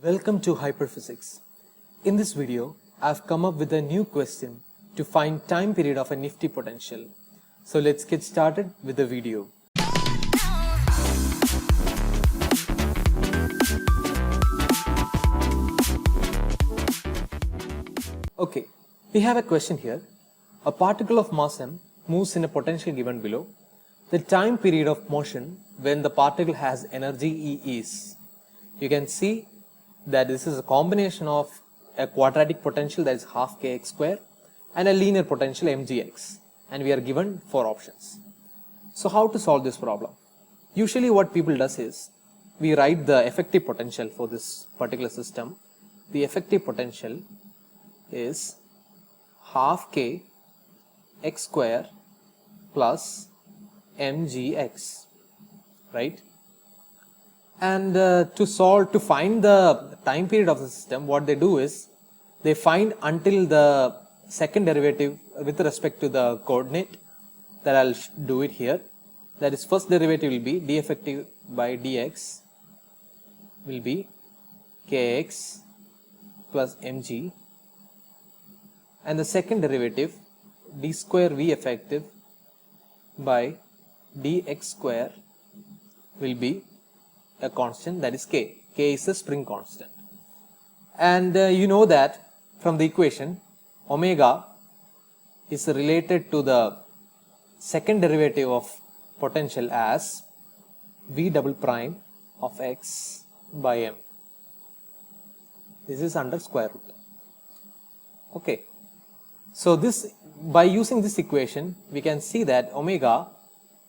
Welcome to Hyperphysics. In this video, I've come up with a new question to find time period of a nifty potential. So let's get started with the video. Okay, we have a question here. A particle of mass m moves in a potential given below. The time period of motion when the particle has energy E is. You can see that this is a combination of a quadratic potential, that is half kx square, and a linear potential mgx, and we are given 4 options. So how to solve this problem? Usually what people does is we write the effective potential for this particular system. The effective potential is half k x square plus mgx, right? And to find the time period of the system, what they do is they find until the second derivative with respect to the coordinate, that I'll do it here. That is, first derivative will be d effective by dx will be kx plus mg, and the second derivative d square v effective by dx square will be a constant, that is k. K is a spring constant. And you know that from the equation, omega is related to the second derivative of potential as v double prime of x by m. This is under square root. Okay. So this, by using this equation, we can see that omega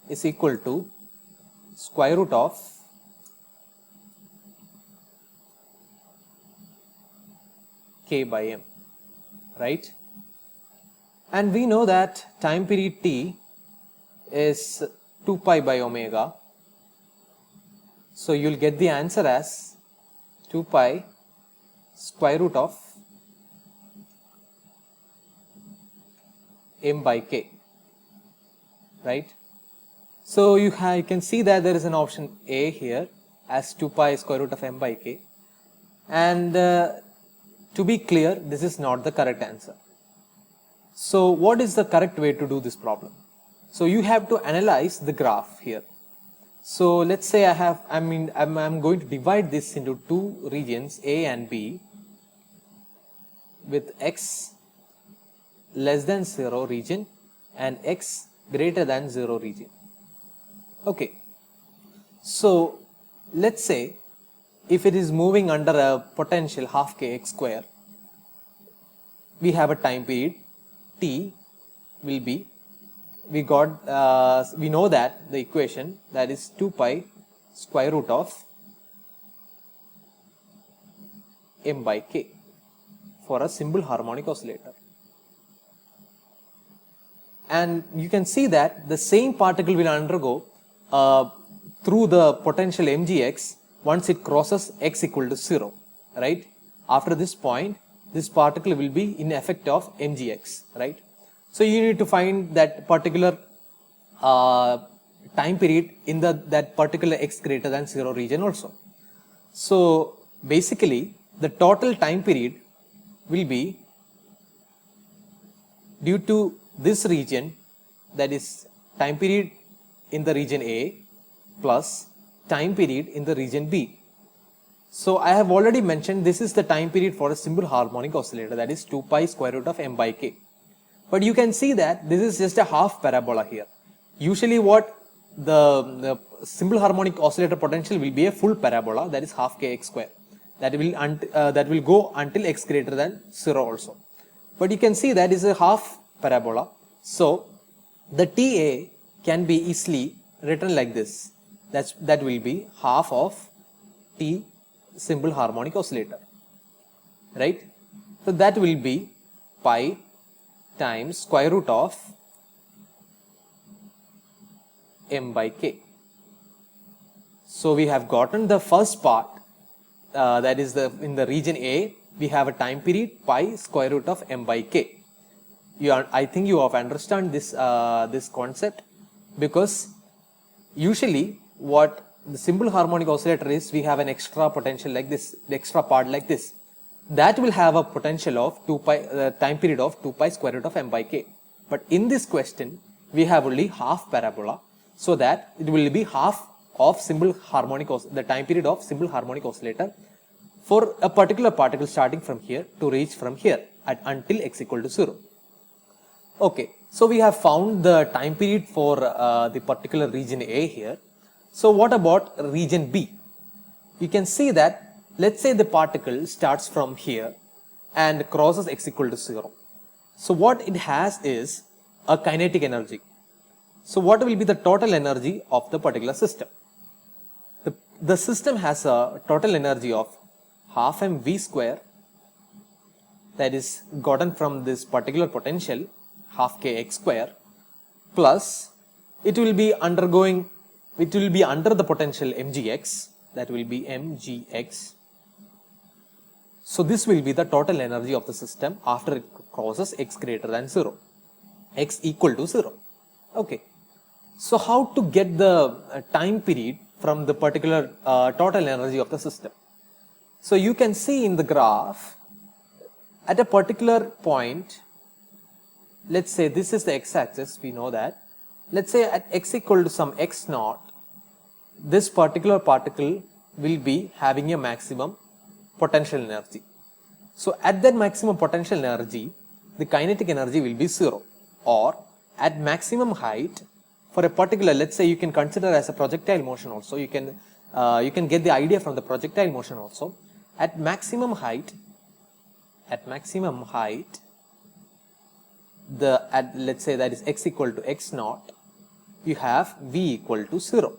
is equal to square root of k by m, right? And we know that time period t is 2 pi by omega. So you'll get the answer as 2 pi square root of m by k, right? So you can see that there is an option A here as 2 pi square root of m by k, and to be clear, this is not the correct answer. So what is the correct way to do this problem? So you have to analyze the graph here. So let's say I'm going to divide this into two regions, A and B, with x less than 0 region and x greater than 0 region. Okay. So let's say if it is moving under a potential half kx square, we have a time period t will be, we know that the equation, that is 2 pi square root of m by k for a simple harmonic oscillator. And you can see that the same particle will undergo through the potential mgx once it crosses x equal to 0, right? After this point, this particle will be in effect of mgx, right? So you need to find that particular time period in that particular x greater than 0 region also. So basically the total time period will be due to this region, that is time period in the region A plus time period in the region B. So I have already mentioned this is the time period for a simple harmonic oscillator, that is 2 pi square root of m by k. But you can see that this is just a half parabola here. Usually what the simple harmonic oscillator potential will be a full parabola, that is half kx square. That will go until x greater than 0 also. But you can see that is a half parabola. So the TA can be easily written like this. That will be half of T simple harmonic oscillator, right? So that will be pi times square root of m by k. So we have gotten the first part, that is in the region A, we have a time period pi square root of m by k. I think you have understand this concept, because usually what the simple harmonic oscillator is we have an extra potential like this, the extra part like this. That will have a potential of 2 pi, time period of 2 pi square root of m by k. But in this question, we have only half parabola, so that it will be half of simple harmonic, the time period of simple harmonic oscillator for a particular particle starting from here to reach from here until x equal to 0. Okay, so we have found the time period for the particular region A here. So what about region B? You can see that, let's say the particle starts from here and crosses x equal to 0. So what it has is a kinetic energy. So what will be the total energy of the particular system? The system has a total energy of half mv square, that is gotten from this particular potential, half kx square, plus it will be under the potential mgx, that will be mgx. So this will be the total energy of the system after it crosses x greater than 0, x equal to 0. Okay, so how to get the time period from the particular total energy of the system? So you can see in the graph, at a particular point, let's say this is the x-axis, we know that. Let's say at x equal to some x naught, this particular particle will be having a maximum potential energy. So at that maximum potential energy, the kinetic energy will be 0. Or at maximum height, for a particular, let's say you can consider as a projectile motion also, you can get the idea from the projectile motion also. At maximum height, let's say that is x equal to x naught, you have v equal to 0.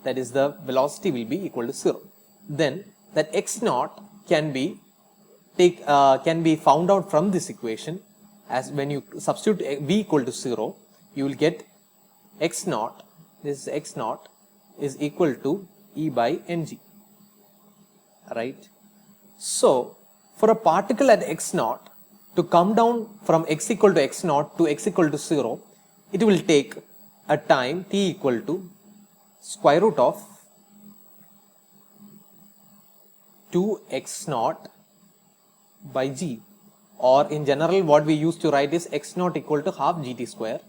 That is, the velocity will be equal to 0. Then that x naught can be found out from this equation, as when you substitute v equal to 0, you will get x naught, this is x naught, is equal to E by mg, right? So for a particle at x naught to come down from x equal to x naught to x equal to 0, it will take a time t equal to square root of 2x naught by g, or in general what we used to write is x naught equal to half gt square.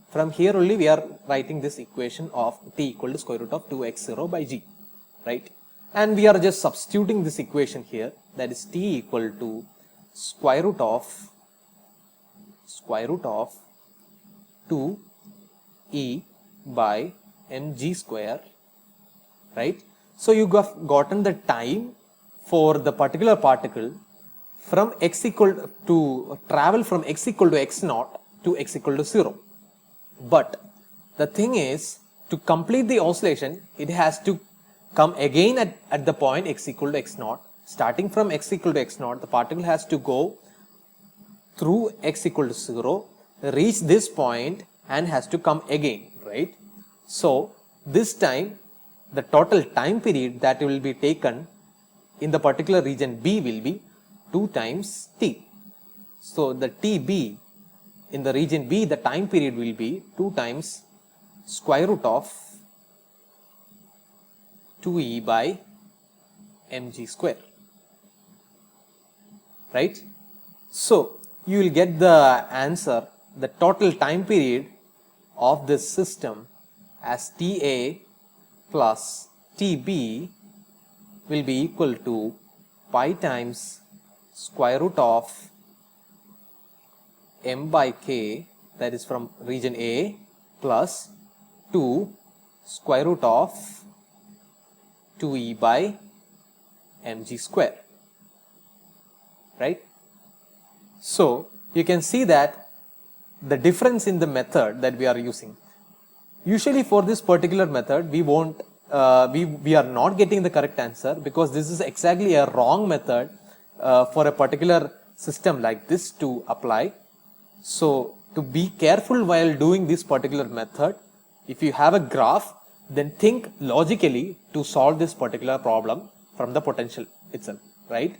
From here only we are writing this equation of t equal to square root of 2x0 by g, right? And we are just substituting this equation here, that is t equal to square root of 2e by mg square, right? So you have gotten the time for the particular particle from x equal to travel from x equal to x naught to x equal to 0. But the thing is, to complete the oscillation, it has to come again at the point x equal to x naught. Starting from x equal to x naught, the particle has to go through x equal to 0, reach this point and has to come again, right? So this time, the total time period that will be taken in the particular region B will be 2 times t. So the TB in the region B, the time period will be 2 times square root of 2e by mg square, right? So you will get the answer, the total time period of this system as Ta plus Tb will be equal to pi times square root of m by k, that is from region A, plus 2 square root of 2e by mg square, right? So you can see that the difference in the method that we are using. Usually for this particular method, we won't we are not getting the correct answer, because this is exactly a wrong method for a particular system like this to apply. So to be careful while doing this particular method, if you have a graph, then think logically to solve this particular problem from the potential itself, right?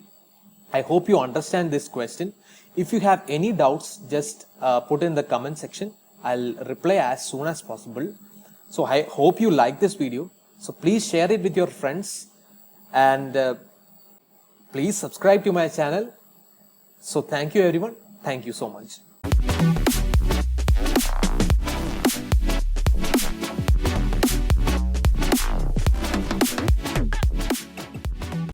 I hope you understand this question. If you have any doubts, just put in the comment section. I'll reply as soon as possible. So I hope you like this video. So please share it with your friends and please subscribe to my channel. So thank you everyone. Thank you so much.